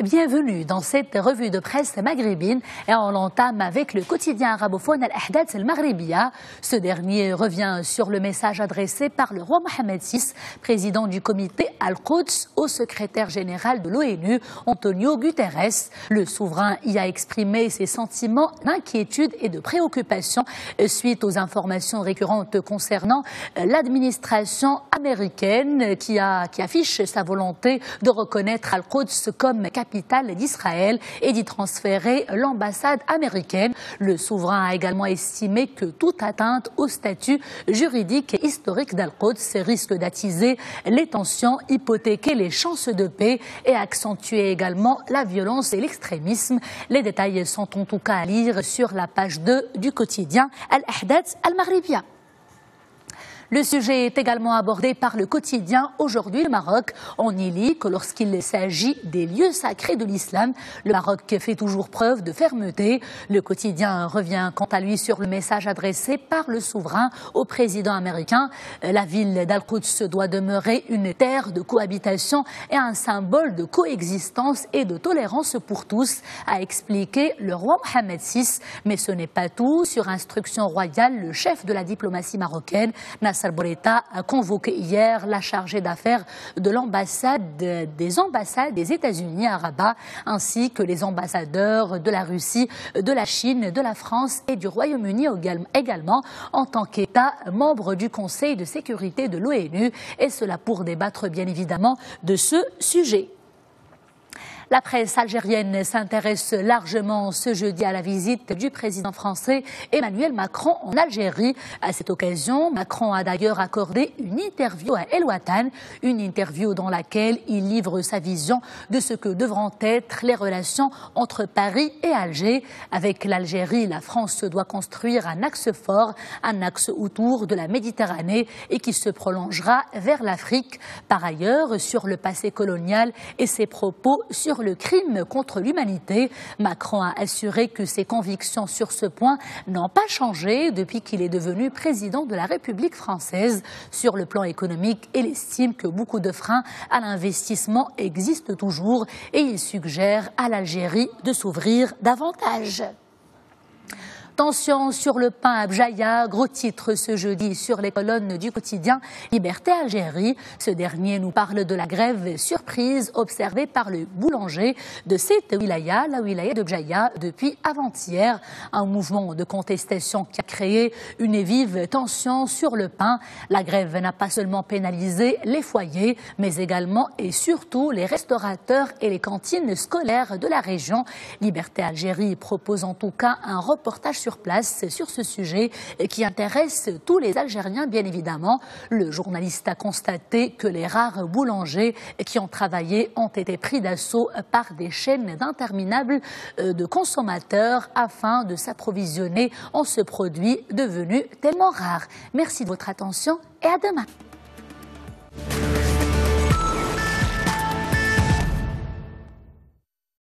Bienvenue dans cette revue de presse maghrébine et on l'entame avec le quotidien arabophone Al-Ahdath Al-Maghribiya. Ce dernier revient sur le message adressé par le roi Mohammed VI, président du comité Al-Quds, au secrétaire général de l'ONU, Antonio Guterres. Le souverain y a exprimé ses sentiments d'inquiétude et de préoccupation suite aux informations récurrentes concernant l'administration américaine qui affiche sa volonté de reconnaître Al-Quds comme capitale d'Israël et d'y transférer l'ambassade américaine. Le souverain a également estimé que toute atteinte au statut juridique et historique d'Al-Quds risque d'attiser les tensions, hypothéquer les chances de paix et accentuer également la violence et l'extrémisme. Les détails sont en tout cas à lire sur la page 2 du quotidien Al-Ahdath Al-Maghribiya. Le sujet est également abordé par le quotidien Aujourd'hui le Maroc. On y lit que lorsqu'il s'agit des lieux sacrés de l'islam, le Maroc fait toujours preuve de fermeté. Le quotidien revient quant à lui sur le message adressé par le souverain au président américain. La ville d'Al-Quds doit demeurer une terre de cohabitation et un symbole de coexistence et de tolérance pour tous, a expliqué le roi Mohammed VI. Mais ce n'est pas tout. Sur instruction royale, le chef de la diplomatie marocaine, Nasser Bourita, a convoqué hier la chargée d'affaires de l'ambassade des États-Unis à Rabat, ainsi que les ambassadeurs de la Russie, de la Chine, de la France et du Royaume-Uni également, en tant qu'État membre du Conseil de sécurité de l'ONU, et cela pour débattre bien évidemment de ce sujet. La presse algérienne s'intéresse largement ce jeudi à la visite du président français Emmanuel Macron en Algérie. À cette occasion, Macron a d'ailleurs accordé une interview à El Watan, une interview dans laquelle il livre sa vision de ce que devront être les relations entre Paris et Alger. Avec l'Algérie, la France doit construire un axe fort, un axe autour de la Méditerranée et qui se prolongera vers l'Afrique. Par ailleurs, sur le passé colonial et ses propos sur le crime contre l'humanité, Macron a assuré que ses convictions sur ce point n'ont pas changé depuis qu'il est devenu président de la République française. Sur le plan économique, il estime que beaucoup de freins à l'investissement existent toujours et il suggère à l'Algérie de s'ouvrir davantage. Tension sur le pain à Bjaïa, gros titre ce jeudi sur les colonnes du quotidien Liberté Algérie. Ce dernier nous parle de la grève surprise observée par le boulanger de cette wilaya, la wilaya de Bjaïa, depuis avant-hier. Un mouvement de contestation qui a créé une vive tension sur le pain. La grève n'a pas seulement pénalisé les foyers, mais également et surtout les restaurateurs et les cantines scolaires de la région. Liberté Algérie propose en tout cas un reportage sur place sur ce sujet qui intéresse tous les Algériens bien évidemment. Le journaliste a constaté que les rares boulangers qui ont travaillé ont été pris d'assaut par des chaînes d'interminables de consommateurs afin de s'approvisionner en ce produit devenu tellement rare. Merci de votre attention et à demain.